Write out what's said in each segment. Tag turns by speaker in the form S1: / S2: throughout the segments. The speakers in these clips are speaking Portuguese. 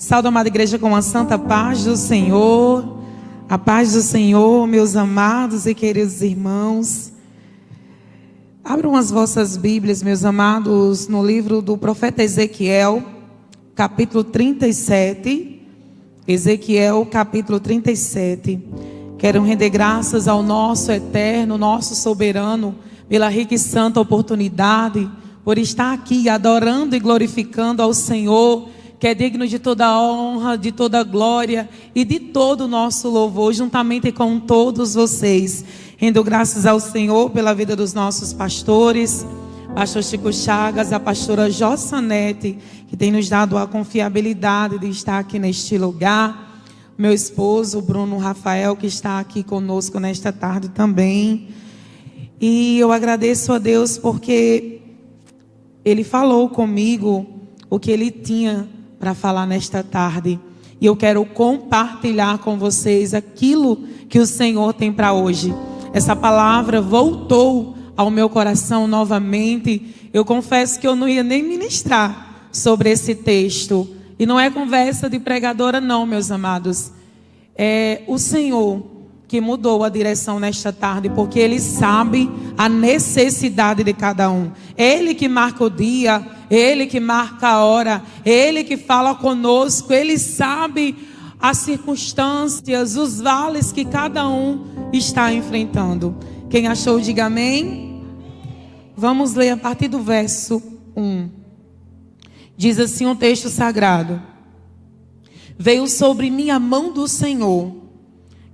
S1: Saúde, amada igreja, com a santa paz do Senhor. A paz do Senhor, meus amados e queridos irmãos. Abram as vossas Bíblias, meus amados, no livro do profeta Ezequiel, capítulo 37. Ezequiel, capítulo 37. Quero render graças ao nosso eterno, nosso soberano, pela rica e santa oportunidade, por estar aqui adorando e glorificando ao Senhor, que é digno de toda honra, de toda glória e de todo o nosso louvor, juntamente com todos vocês. Rendo graças ao Senhor pela vida dos nossos pastores, pastor Chico Chagas, a pastora Jossanete, que tem nos dado a confiabilidade de estar aqui neste lugar. Meu esposo, Bruno Rafael, que está aqui conosco nesta tarde também. E eu agradeço a Deus porque Ele falou comigo o que Ele tinha para falar nesta tarde. E eu quero compartilhar com vocês aquilo que o Senhor tem para hoje. Essa palavra voltou ao meu coração novamente. Eu confesso que eu não ia nem ministrar sobre esse texto. E não é conversa de pregadora não, meus amados. É o Senhor que mudou a direção nesta tarde, porque Ele sabe a necessidade de cada um. Ele que marca o dia, Ele que marca a hora, Ele que fala conosco, Ele sabe as circunstâncias, os vales que cada um está enfrentando. Quem achou, diga amém. Vamos ler a partir do verso 1. Diz assim um texto sagrado: Veio sobre mim a mão do Senhor,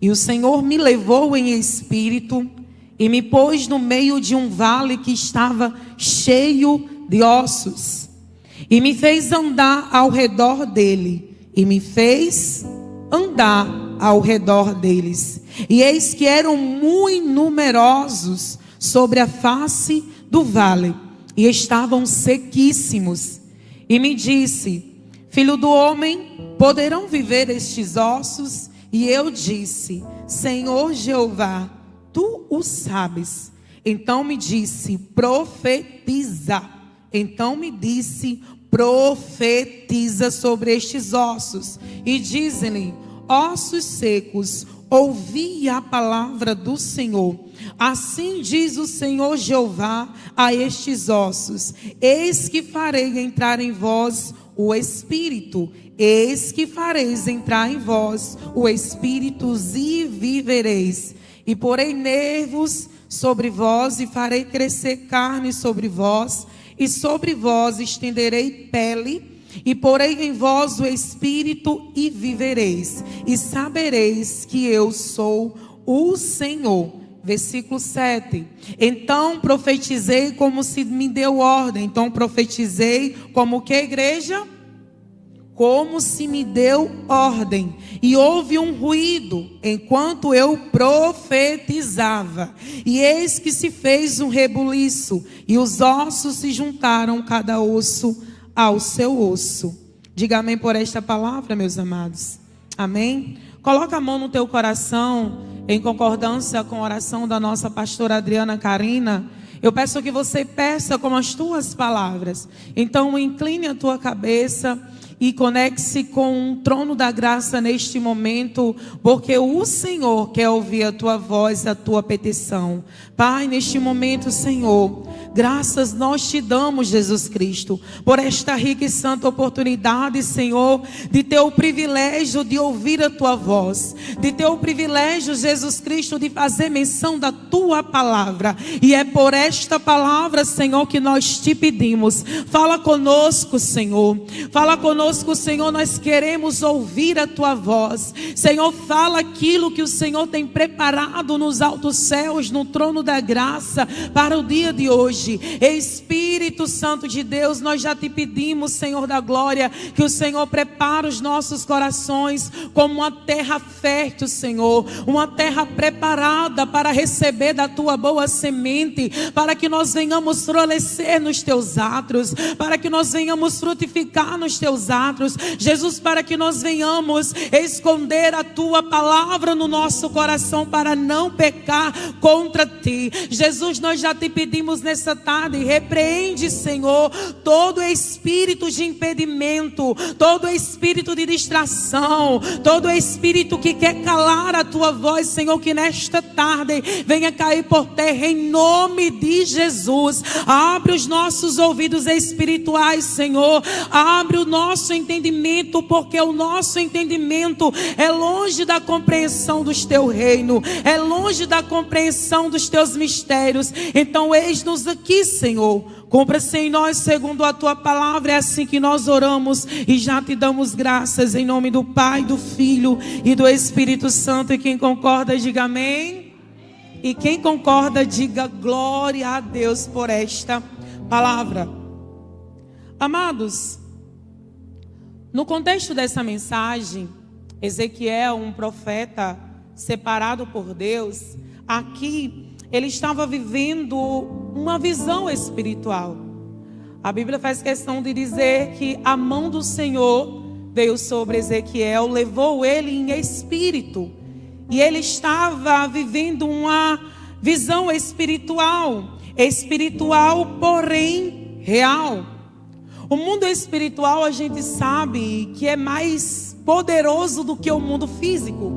S1: e o Senhor me levou em espírito e me pôs no meio de um vale que estava cheio de ossos, e me fez andar ao redor dele, e me fez andar ao redor deles. E eis que eram muito numerosos sobre a face do vale, e estavam sequíssimos. E me disse: Filho do homem, poderão viver estes ossos? E eu disse: Senhor Jeová, tu o sabes. Então me disse: profetiza. Então me disse: profetiza sobre estes ossos. E dizem-lhe: ossos secos, ouvi a palavra do Senhor. Assim diz o Senhor Jeová a estes ossos: eis que farei entrar em vós o Espírito, eis que fareis entrar em vós o Espírito e vivereis. E porei nervos sobre vós e farei crescer carne sobre vós, e sobre vós estenderei pele, e porei em vós o Espírito e vivereis, e sabereis que eu sou o Senhor. Versículo 7. Então profetizei como se me deu ordem. Então profetizei como que, igreja? Como se me deu ordem. E houve um ruído enquanto eu profetizava. E eis que se fez um rebuliço, e os ossos se juntaram, cada osso ao seu osso. Diga amém por esta palavra, meus amados. Amém? Coloca a mão no teu coração, em concordância com a oração da nossa pastora Adriana Carina. Eu peço que você peça com as tuas palavras. Então incline a tua cabeça e conecte-se com o trono da graça neste momento, porque o Senhor quer ouvir a tua voz, a tua petição. Pai, neste momento, Senhor, graças nós te damos, Jesus Cristo, por esta rica e santa oportunidade, Senhor, de ter o privilégio de ouvir a tua voz, de ter o privilégio, Jesus Cristo, de fazer menção da tua palavra. E é por esta palavra, Senhor, que nós te pedimos. Fala conosco, Senhor. Fala conosco, Senhor. Nós queremos ouvir a tua voz. Senhor, fala aquilo que o Senhor tem preparado nos altos céus, no trono da graça, para o dia de hoje. Espírito Santo de Deus, nós já te pedimos, Senhor da glória, que o Senhor prepare os nossos corações como uma terra fértil, Senhor, uma terra preparada para receber da tua boa semente, para que nós venhamos florescer nos teus átrios, para que nós venhamos frutificar nos teus atos. Jesus, para que nós venhamos esconder a tua palavra no nosso coração para não pecar contra ti. Jesus, nós já te pedimos nessa tarde, repreende, Senhor, todo espírito de impedimento, todo espírito de distração, todo espírito que quer calar a tua voz, Senhor, que nesta tarde venha cair por terra em nome de Jesus. Abre os nossos ouvidos espirituais, Senhor, abre o nosso entendimento, porque o nosso entendimento é longe da compreensão do teu reino, é longe da compreensão dos teus mistérios. Então eis-nos aqui, Senhor, cumpra-se em nós segundo a tua palavra. É assim que nós oramos e já te damos graças, em nome do Pai, do Filho e do Espírito Santo. E quem concorda, diga amém. E quem concorda, diga glória a Deus por esta palavra. Amados, no contexto dessa mensagem, Ezequiel, um profeta separado por Deus, aqui ele estava vivendo uma visão espiritual. A Bíblia faz questão de dizer que a mão do Senhor veio sobre Ezequiel, levou ele em espírito. E ele estava vivendo uma visão espiritual, porém real. O mundo espiritual, a gente sabe que é mais poderoso do que o mundo físico.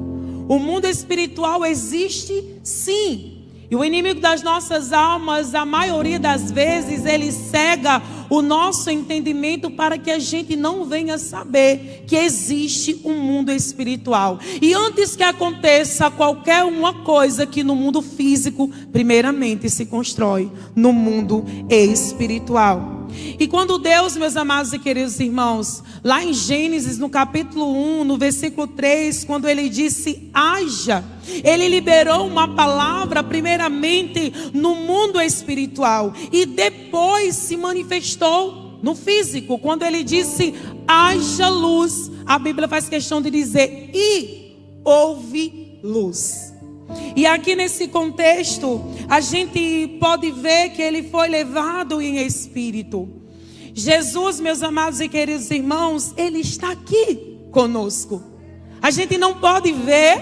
S1: O mundo espiritual existe sim. E o inimigo das nossas almas, a maioria das vezes, ele cega o nosso entendimento para que a gente não venha saber que existe um mundo espiritual. E antes que aconteça qualquer uma coisa que no mundo físico, primeiramente se constrói no mundo espiritual. E quando Deus, meus amados e queridos irmãos, lá em Gênesis, no capítulo 1, no versículo 3, quando ele disse haja, ele liberou uma palavra primeiramente no mundo espiritual e depois se manifestou no físico. Quando ele disse haja luz, a Bíblia faz questão de dizer e houve luz. E aqui nesse contexto, a gente pode ver que ele foi levado em espírito. Jesus, meus amados e queridos irmãos, ele está aqui conosco. A gente não pode ver,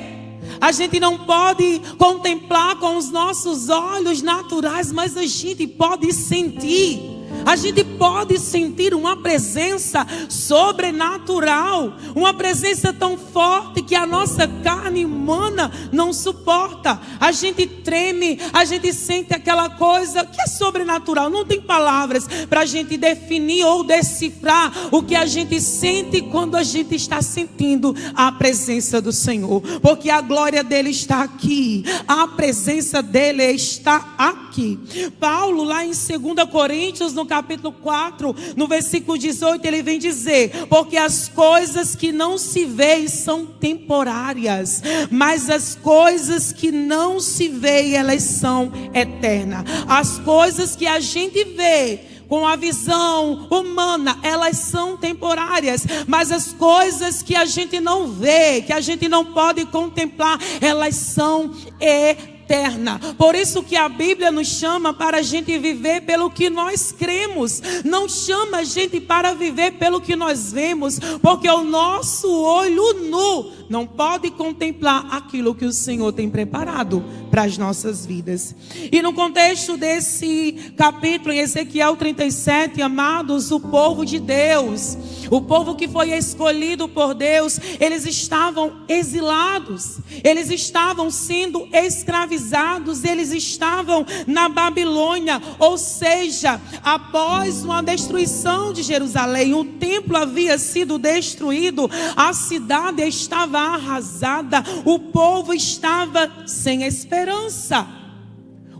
S1: a gente não pode contemplar com os nossos olhos naturais, mas a gente pode sentir. A gente pode sentir uma presença sobrenatural, uma presença tão forte que a nossa carne humana não suporta. A gente treme, a gente sente aquela coisa que é sobrenatural. Não tem palavras para a gente definir ou decifrar o que a gente sente quando a gente está sentindo a presença do Senhor, porque a glória dele está aqui, a presença dele está aqui. Paulo, lá em 2 Coríntios, no capítulo 4, no versículo 18, ele vem dizer: porque as coisas que não se veem são temporárias, mas as coisas que não se veem, elas são eternas. As coisas que a gente vê com a visão humana, elas são temporárias, mas as coisas que a gente não vê, que a gente não pode contemplar, elas são eternas. Por isso que a Bíblia nos chama para a gente viver pelo que nós cremos. Não chama a gente para viver pelo que nós vemos, porque o nosso olho nu não pode contemplar aquilo que o Senhor tem preparado para as nossas vidas. E no contexto desse capítulo, em Ezequiel 37, amados, o povo de Deus, o povo que foi escolhido por Deus, eles estavam exilados, eles estavam sendo escravizados, eles estavam na Babilônia. Ou seja, após uma destruição de Jerusalém, o templo havia sido destruído, a cidade estava arrasada, o povo estava sem esperança.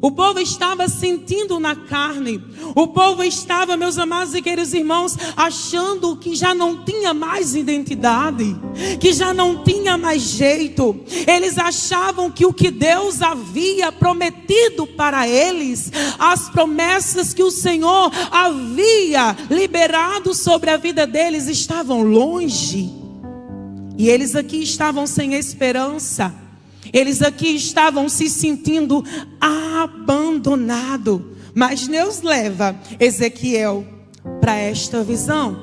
S1: O povo estava sentindo na carne. O povo estava, meus amados e queridos irmãos, achando que já não tinha mais identidade, que já não tinha mais jeito. Eles achavam que o que Deus havia prometido para eles, as promessas que o Senhor havia liberado sobre a vida deles, estavam longe. E eles aqui estavam sem esperança. Eles aqui estavam se sentindo abandonados. Mas Deus leva Ezequiel para esta visão.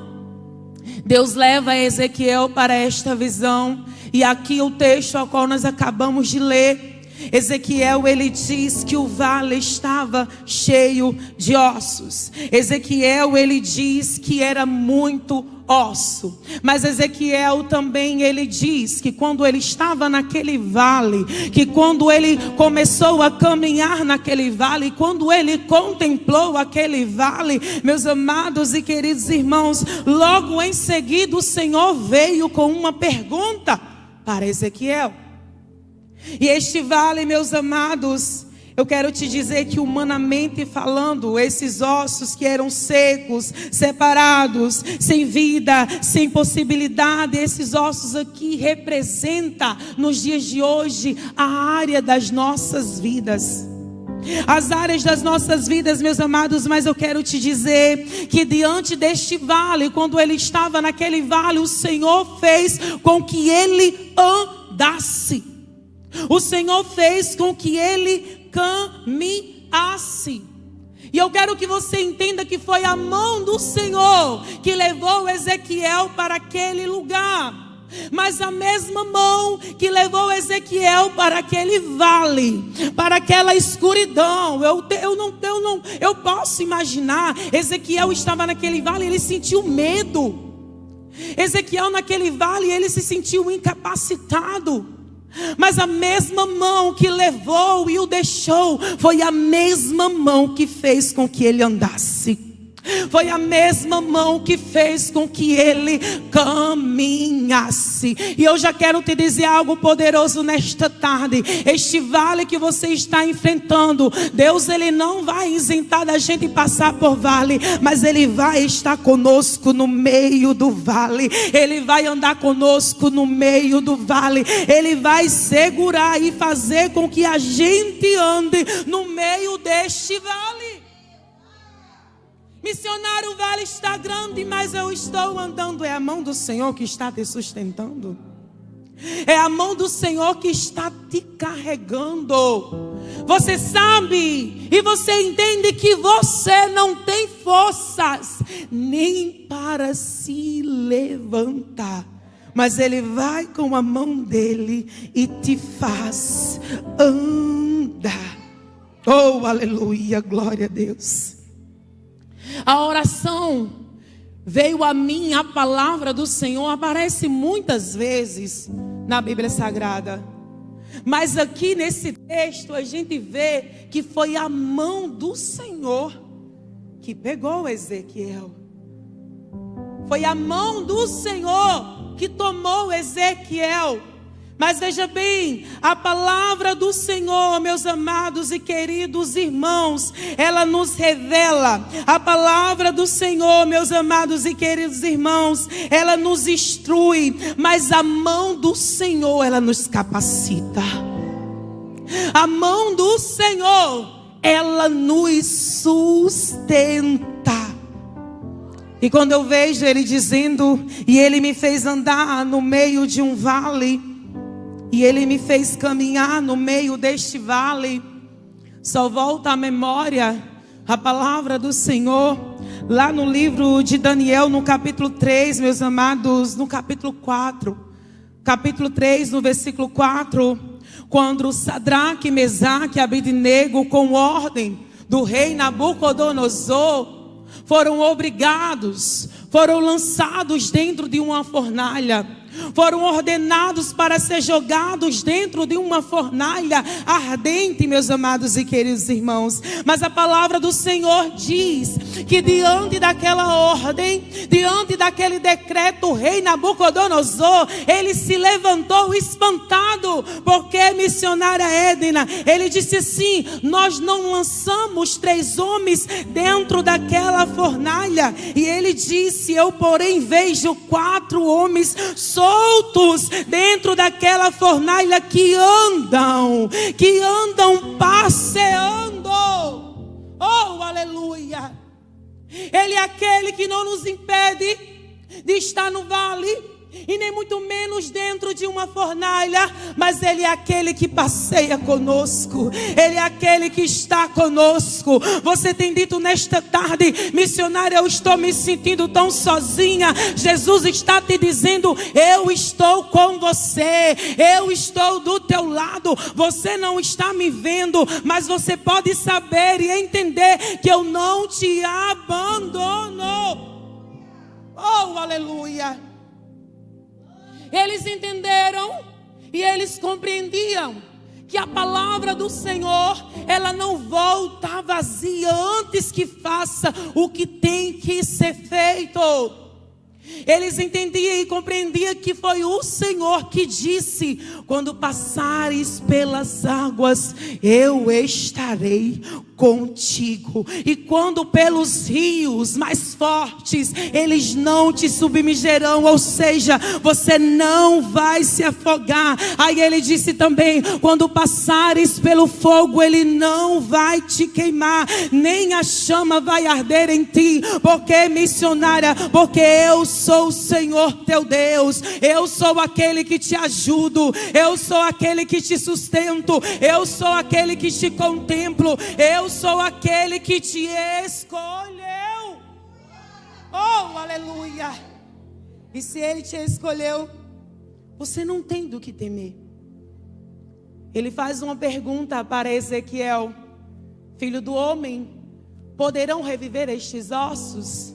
S1: Deus leva Ezequiel para esta visão. E aqui o texto ao qual nós acabamos de ler. Ezequiel, ele diz que o vale estava cheio de ossos. Ezequiel, ele diz que era muito osso. Mas Ezequiel também, ele diz que quando ele estava naquele vale, que quando ele começou a caminhar naquele vale, quando ele contemplou aquele vale, meus amados e queridos irmãos, logo em seguida o Senhor veio com uma pergunta para Ezequiel. E este vale, meus amados, eu quero te dizer que humanamente falando, esses ossos que eram secos, separados, sem vida, sem possibilidade, esses ossos aqui representam nos dias de hoje a área das nossas vidas. As áreas das nossas vidas, meus amados, mas eu quero te dizer que diante deste vale, quando ele estava naquele vale, o Senhor fez com que ele andasse. O Senhor fez com que ele caminhasse. E eu quero que você entenda que foi a mão do Senhor que levou Ezequiel para aquele lugar. Mas a mesma mão que levou Ezequiel para aquele vale, para aquela escuridão, eu posso imaginar. Ezequiel estava naquele vale, ele sentiu medo. Ezequiel naquele vale, ele se sentiu incapacitado. Mas a mesma mão que levou e o deixou foi a mesma mão que fez com que ele andasse. Foi a mesma mão que fez com que ele caminhasse. E eu já quero te dizer algo poderoso nesta tarde. Este vale que você está enfrentando, Deus, ele não vai isentar da gente passar por vale, mas ele vai estar conosco no meio do vale. Ele vai andar conosco no meio do vale. Ele vai segurar e fazer com que a gente ande no meio deste vale. Missionário, o vale está grande, mas eu estou andando. É a mão do Senhor que está te sustentando. É a mão do Senhor que está te carregando. Você sabe e você entende que você não tem forças nem para se levantar. Mas Ele vai com a mão dEle e te faz andar. Oh, aleluia, glória a Deus. A oração veio a mim, a palavra do Senhor aparece muitas vezes na Bíblia Sagrada. Mas aqui nesse texto a gente vê que foi a mão do Senhor que pegou Ezequiel. Foi a mão do Senhor que tomou Ezequiel. Mas veja bem, a palavra do Senhor, meus amados e queridos irmãos, ela nos revela. A palavra do Senhor, meus amados e queridos irmãos, ela nos instrui. Mas a mão do Senhor, ela nos capacita. A mão do Senhor, ela nos sustenta. E quando eu vejo Ele dizendo, e Ele me fez andar no meio de um vale, e Ele me fez caminhar no meio deste vale, só volta à memória a palavra do Senhor, lá no livro de Daniel, no capítulo 3, meus amados, no capítulo 4. Capítulo 3, no versículo 4, quando Sadraque, Mesaque e Abednego, com ordem do rei Nabucodonosor, foram obrigados, foram lançados dentro de uma fornalha. Foram ordenados para ser jogados dentro de uma fornalha ardente, meus amados e queridos irmãos. Mas a palavra do Senhor diz que diante daquela ordem, diante daquele decreto, o rei Nabucodonosor, ele se levantou espantado, porque missionária Edna, ele disse assim: nós não lançamos 3 homens dentro daquela fornalha. E ele disse: eu porém vejo 4 homens soltos dentro daquela fornalha que andam passeando. Oh, aleluia! Ele é aquele que não nos impede de estar no vale. e nem muito menos dentro de uma fornalha, mas Ele é aquele que passeia conosco, Ele é aquele que está conosco. Você tem dito nesta tarde: missionária, eu estou me sentindo tão sozinha. Jesus está te dizendo: eu estou com você, eu estou do teu lado. Você não está me vendo, mas você pode saber e entender que eu não te abandono. Oh, aleluia! Eles entenderam e eles compreendiam que a palavra do Senhor, ela não volta vazia antes que faça o que tem que ser feito. Eles entendiam e compreendiam que foi o Senhor que disse: quando passares pelas águas, eu estarei contigo. E quando pelos rios mais fortes, eles não te submergerão, ou seja, você não vai se afogar. Aí ele disse também: quando passares pelo fogo, ele não vai te queimar, nem a chama vai arder em ti. Porque, missionária, porque eu sou o Senhor teu Deus, eu sou aquele que te ajudo, eu sou aquele que te sustento, eu sou aquele que te contemplo, eu sou aquele que te escolheu. Oh, aleluia! E se Ele te escolheu, você não tem do que temer. Ele faz uma pergunta para Ezequiel: filho do homem, poderão reviver estes ossos?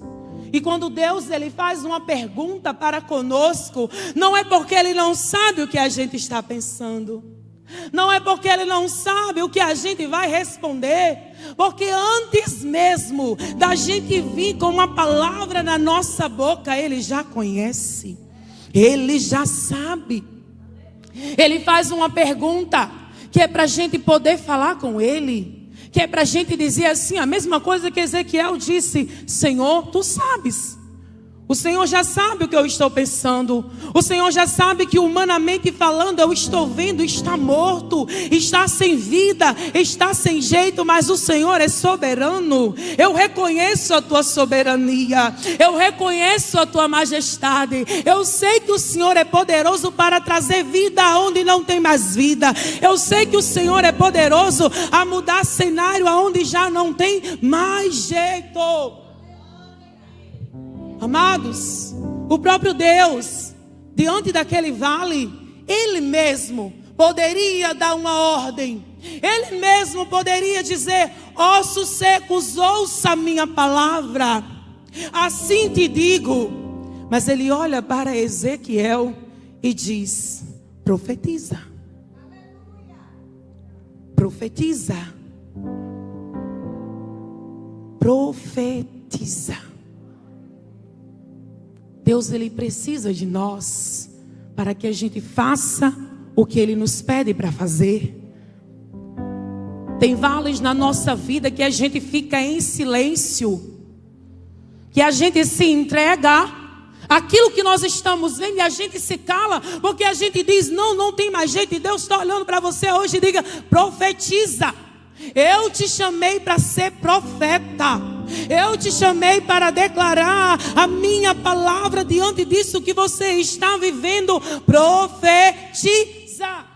S1: E quando Deus ele faz uma pergunta para conosco, não é porque Ele não sabe o que a gente está pensando, não é porque Ele não sabe o que a gente vai responder, porque antes mesmo da gente vir com uma palavra na nossa boca, Ele já conhece, Ele já sabe. Ele faz uma pergunta que é para a gente poder falar com Ele, que é para a gente dizer assim, a mesma coisa que Ezequiel disse: Senhor, Tu sabes. O Senhor já sabe o que eu estou pensando. O Senhor já sabe que, humanamente falando, eu estou vendo, está morto, está sem vida, está sem jeito, mas o Senhor é soberano. Eu reconheço a Tua soberania, eu reconheço a Tua majestade. Eu sei que o Senhor é poderoso para trazer vida aonde não tem mais vida. Eu sei que o Senhor é poderoso a mudar cenário aonde já não tem mais jeito. Amados, o próprio Deus, diante daquele vale, Ele mesmo poderia dar uma ordem. Ele mesmo poderia dizer: ossos secos, ouça a minha palavra, assim te digo. Mas Ele olha para Ezequiel e diz: profetiza. Profetiza. Profetiza. Deus ele precisa de nós para que a gente faça o que Ele nos pede para fazer. Tem vales na nossa vida que a gente fica em silêncio, que a gente se entrega aquilo que nós estamos vendo e a gente se cala, porque a gente diz: não tem mais jeito. E Deus está olhando para você hoje e diga: profetiza. Eu te chamei para ser profeta. Eu te chamei para declarar a minha palavra diante disso que você está vivendo. Profetiza.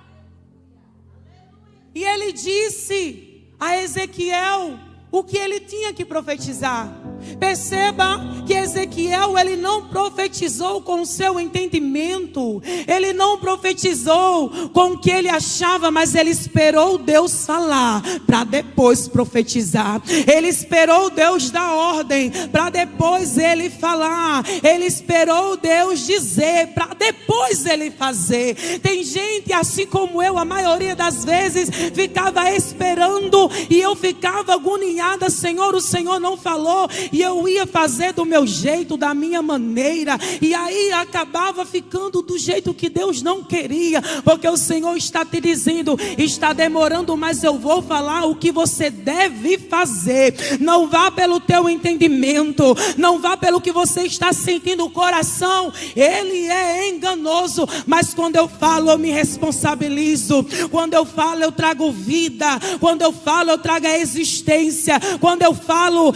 S1: E Ele disse a Ezequiel o que ele tinha que profetizar. Perceba que Ezequiel, ele não profetizou com o seu entendimento, ele não profetizou com o que ele achava, mas ele esperou Deus falar para depois profetizar. Ele esperou Deus dar ordem para depois ele falar. Ele esperou Deus dizer para depois ele fazer. Tem gente assim como eu, a maioria das vezes ficava esperando e eu ficava agoniada. Senhor, o Senhor não falou, e eu ia fazer do meu jeito, da minha maneira, e aí acabava ficando do jeito que Deus não queria, porque o Senhor está te dizendo: está demorando, mas eu vou falar o que você deve fazer. Não vá pelo teu entendimento, não vá pelo que você está sentindo. O coração, ele é enganoso, mas quando eu falo, eu me responsabilizo. Quando eu falo, eu trago vida. Quando eu falo, eu trago a existência. Quando eu falo,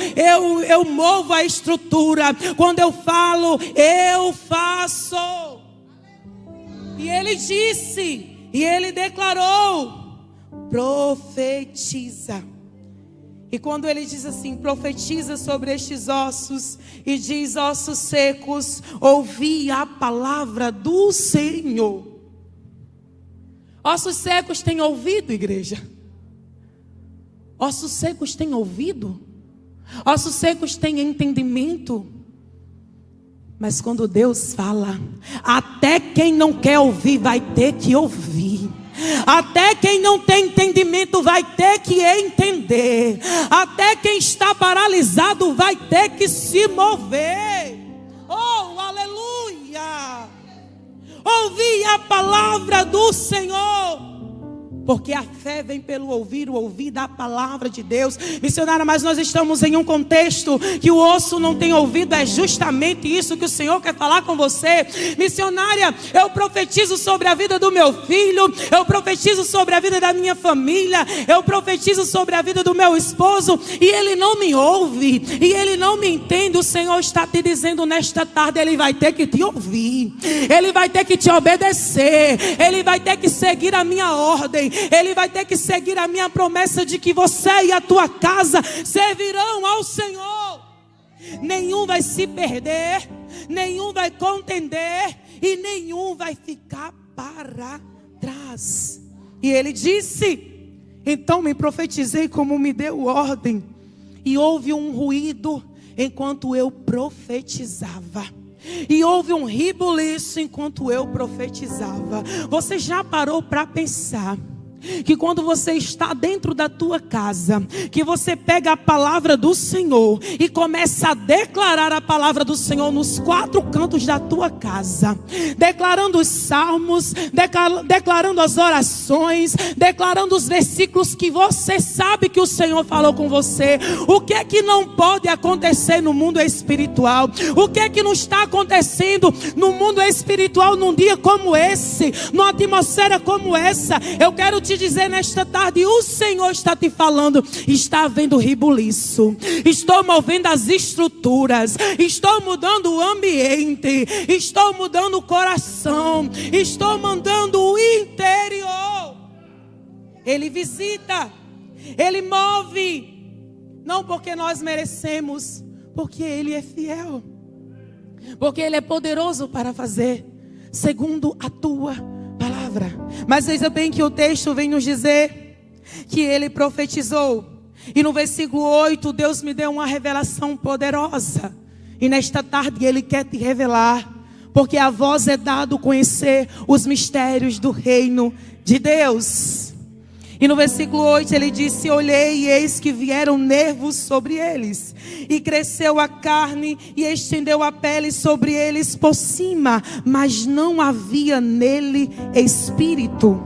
S1: eu movo a estrutura. Quando eu falo, eu faço. E ele disse, e ele declarou: profetiza. E quando ele diz assim, profetiza sobre estes ossos, e diz: ossos secos, ouvi a palavra do Senhor. Ossos secos têm ouvido, igreja? Ossos secos têm ouvido? Ossos secos têm entendimento? Mas quando Deus fala, até quem não quer ouvir vai ter que ouvir. Até quem não tem entendimento vai ter que entender. Até quem está paralisado vai ter que se mover. Oh, aleluia! Ouvi a palavra do Senhor. Porque a fé vem pelo ouvir, o ouvir da palavra de Deus. Missionária, mas nós estamos em um contexto que o osso não tem ouvido. É justamente isso que o Senhor quer falar com você. Missionária, eu profetizo sobre a vida do meu filho. Eu profetizo sobre a vida da minha família. Eu profetizo sobre a vida do meu esposo. E ele não me ouve. E ele não me entende. O Senhor está te dizendo nesta tarde, ele vai ter que te ouvir. Ele vai ter que te obedecer. Ele vai ter que seguir a minha ordem. Ele vai ter que seguir a minha promessa de que você e a tua casa servirão ao Senhor. Nenhum vai se perder, nenhum vai contender e nenhum vai ficar para trás. E ele disse: então me profetizei como me deu ordem, e houve um ruído enquanto eu profetizava. E houve um rebuliço enquanto eu profetizava. Você já parou para pensar que quando você está dentro da tua casa, que você pega a palavra do Senhor e começa a declarar a palavra do Senhor nos quatro cantos da tua casa, declarando os salmos, declarando as orações, declarando os versículos que você sabe que o Senhor falou com você. O que é que não pode acontecer no mundo espiritual? O que é que não está acontecendo no mundo espiritual num dia como esse, numa atmosfera como essa? Eu quero te dizer nesta tarde, o Senhor está te falando: está havendo rebuliço, estou movendo as estruturas, estou mudando o ambiente, estou mudando o coração, estou mandando o interior. Ele visita, Ele move, não porque nós merecemos, porque Ele é fiel, porque Ele é poderoso para fazer segundo a tua palavra. Mas veja bem que o texto vem nos dizer que ele profetizou. E no versículo 8, Deus me deu uma revelação poderosa. E nesta tarde ele quer te revelar, porque a vós é dado conhecer os mistérios do reino de Deus. E no versículo 8 ele disse: olhei e eis que vieram nervos sobre eles, e cresceu a carne e estendeu a pele sobre eles por cima, mas não havia nele espírito.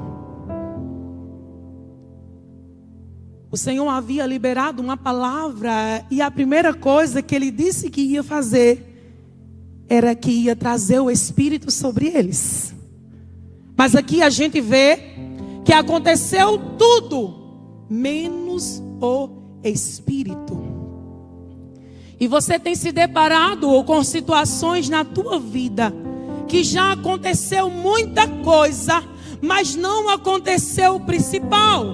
S1: O Senhor havia liberado uma palavra, e a primeira coisa que ele disse que ia fazer era que ia trazer o espírito sobre eles. Mas aqui a gente vê que aconteceu tudo menos o espírito. E você tem se deparado com situações na tua vida que já aconteceu muita coisa, mas não aconteceu o principal.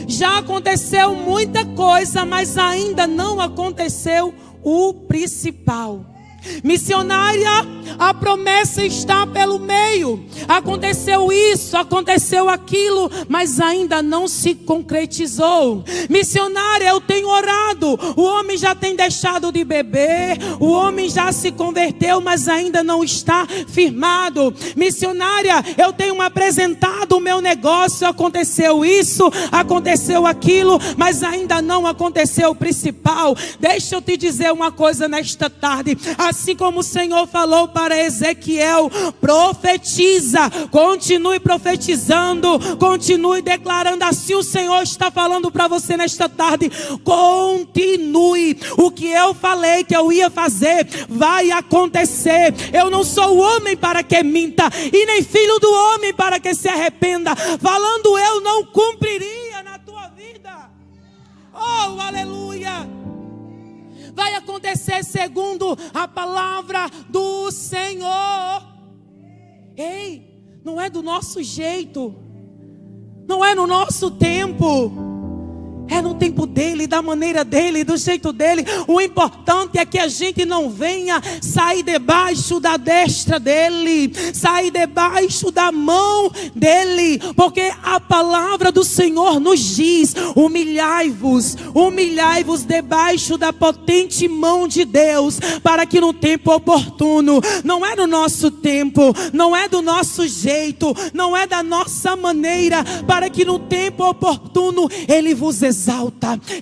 S1: Já aconteceu muita coisa, mas ainda não aconteceu o principal. Missionária, a promessa está pelo meio. Aconteceu isso, aconteceu aquilo, mas ainda não se concretizou. Missionária, eu tenho orado, o homem já tem deixado de beber, o homem já se converteu, mas ainda não está firmado. Missionária, eu tenho apresentado o meu negócio, aconteceu isso, aconteceu aquilo, mas ainda não aconteceu o principal. Deixa eu te dizer uma coisa nesta tarde. Assim como o Senhor falou para Ezequiel: profetiza, continue profetizando, continue declarando. Assim o Senhor está falando para você nesta tarde: continue. O que eu falei que eu ia fazer vai acontecer. Eu não sou o homem para que minta, e nem filho do homem para que se arrependa. Falando eu, não cumpriria na tua vida. Oh, aleluia! Vai acontecer segundo a palavra do Senhor. Ei, Não é do nosso jeito. Não é no nosso tempo. É no tempo dele, da maneira dele, do jeito dele. O importante é que a gente não venha sair debaixo da destra dele, sair debaixo da mão dele, porque a palavra do Senhor nos diz: humilhai-vos debaixo da potente mão de Deus, para que no tempo oportuno, não é no nosso tempo, não é do nosso jeito, não é da nossa maneira, para que no tempo oportuno ele vos exalta,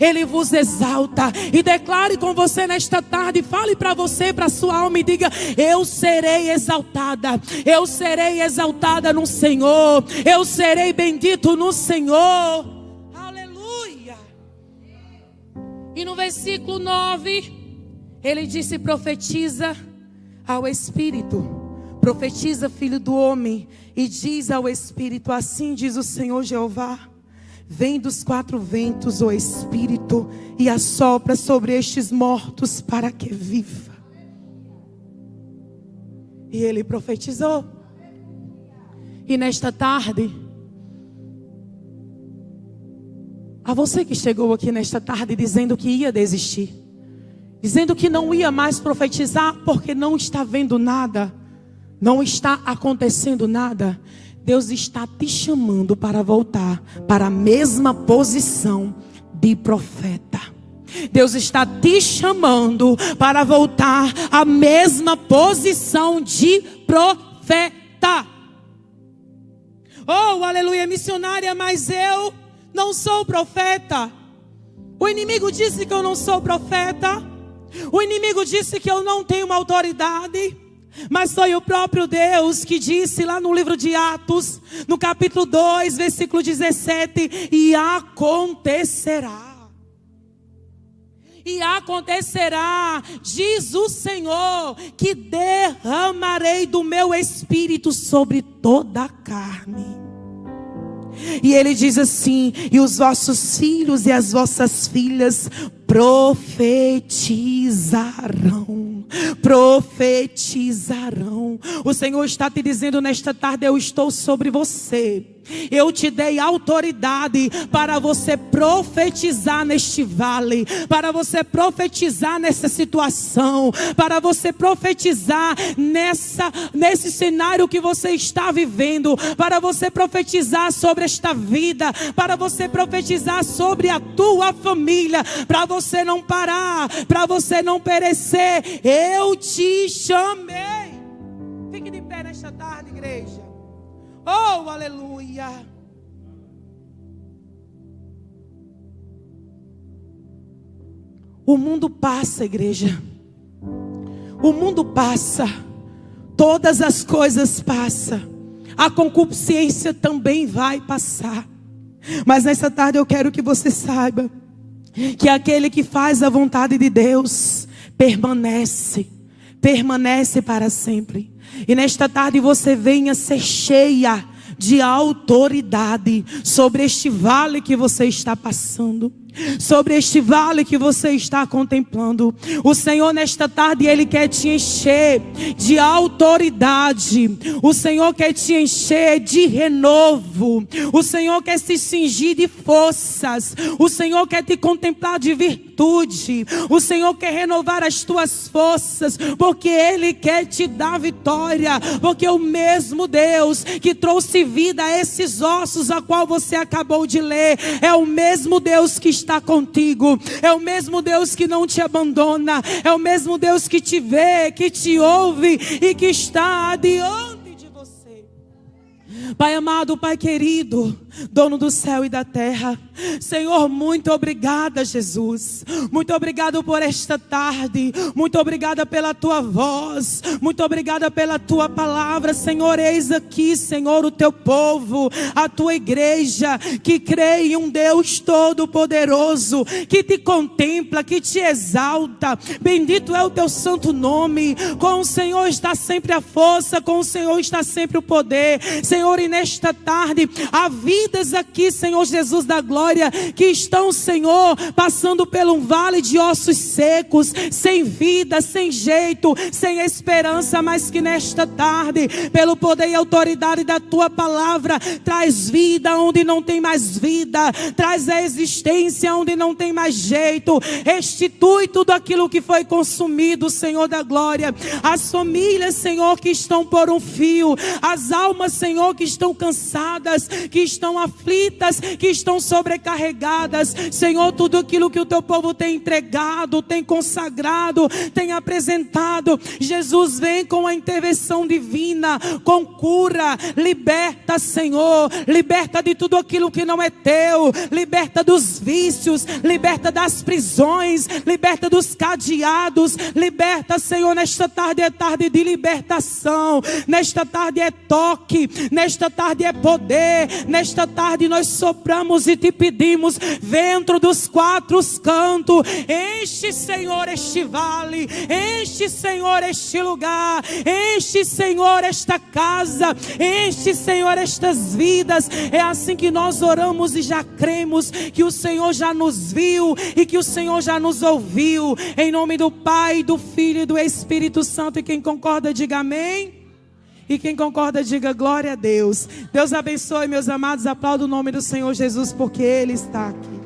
S1: ele vos exalta. E declare com você nesta tarde, fale para você, para sua alma, e diga: eu serei exaltada no Senhor, eu serei bendito no Senhor. Aleluia. E no versículo 9 ele disse: profetiza ao Espírito, profetiza, filho do homem, e diz ao Espírito: assim diz o Senhor Jeová, vem dos quatro ventos, ó Espírito, e assopra sobre estes mortos para que viva. E ele profetizou. E nesta tarde, a você que chegou aqui nesta tarde dizendo que ia desistir, dizendo que não ia mais profetizar porque não está vendo nada, não está acontecendo nada, Deus está te chamando para voltar para a mesma posição de profeta. Deus está te chamando para voltar à mesma posição de profeta. Oh, aleluia, missionária, mas eu não sou profeta. O inimigo disse que eu não sou profeta. O inimigo disse que eu não tenho uma autoridade. Mas foi o próprio Deus que disse lá no livro de Atos, no capítulo 2, versículo 17: e acontecerá, diz o Senhor, que derramarei do meu espírito sobre toda a carne. E ele diz assim: e os vossos filhos e as vossas filhas profetizarão. O Senhor está te dizendo nesta tarde: eu estou sobre você. Eu te dei autoridade para você profetizar neste vale, para você profetizar nessa situação, para você profetizar nesse cenário que você está vivendo, para você profetizar sobre esta vida, para você profetizar sobre a tua família, para você não parar, para você não perecer. Eu te chamei. Fique de pé nesta tarde, igreja. Oh, aleluia. O mundo passa, igreja. O mundo passa. Todas as coisas passam. A concupiscência também vai passar. Mas nessa tarde eu quero que você saiba que aquele que faz a vontade de Deus permanece para sempre. E nesta tarde você venha ser cheia de autoridade sobre este vale que você está passando, sobre este vale que você está contemplando. O Senhor nesta tarde, Ele quer te encher de autoridade. O Senhor quer te encher de renovo. O Senhor quer se cingir de forças. O Senhor quer te contemplar de virtude. O Senhor quer renovar as tuas forças, porque Ele quer te dar vitória. Porque o mesmo Deus que trouxe vida a esses ossos a qual você acabou de ler, é o mesmo Deus que está contigo, é o mesmo Deus que não te abandona, é o mesmo Deus que te vê, que te ouve e que está adiante de você. Pai amado, Pai querido, dono do céu e da terra, Senhor, muito obrigada, Jesus. Muito obrigado por esta tarde. Muito obrigada pela tua voz. Muito obrigada pela tua palavra, Senhor. Eis aqui, Senhor, o teu povo, a tua igreja, que crê em um Deus todo-poderoso, que te contempla, que te exalta. Bendito é o teu santo nome. Com o Senhor está sempre a força, com o Senhor está sempre o poder, Senhor. E nesta tarde há vidas aqui, Senhor Jesus da glória, glória, que estão, Senhor, passando por um vale de ossos secos, sem vida, sem jeito, sem esperança, mas que nesta tarde, pelo poder e autoridade da tua palavra, traz vida onde não tem mais vida, traz a existência onde não tem mais jeito, restitui tudo aquilo que foi consumido, Senhor da glória. As famílias, Senhor, que estão por um fio, as almas, Senhor, que estão cansadas, que estão aflitas, que estão sobrecarregadas, Senhor, tudo aquilo que o teu povo tem entregado, tem consagrado, tem apresentado, Jesus, vem com a intervenção divina, com cura, liberta, Senhor, liberta de tudo aquilo que não é teu, liberta dos vícios, liberta das prisões, liberta dos cadeados, liberta, Senhor, nesta tarde é tarde de libertação, nesta tarde é toque, nesta tarde é poder, nesta tarde nós sopramos e te pedimos, dentro dos quatro cantos, enche, Senhor, este vale, enche, Senhor, este lugar, enche, Senhor, esta casa, enche, Senhor, estas vidas. É assim que nós oramos e já cremos que o Senhor já nos viu e que o Senhor já nos ouviu, em nome do Pai, do Filho e do Espírito Santo. E quem concorda diga amém, e quem concorda diga glória a Deus. Deus abençoe, meus amados, aplauda o nome do Senhor Jesus, porque Ele está aqui.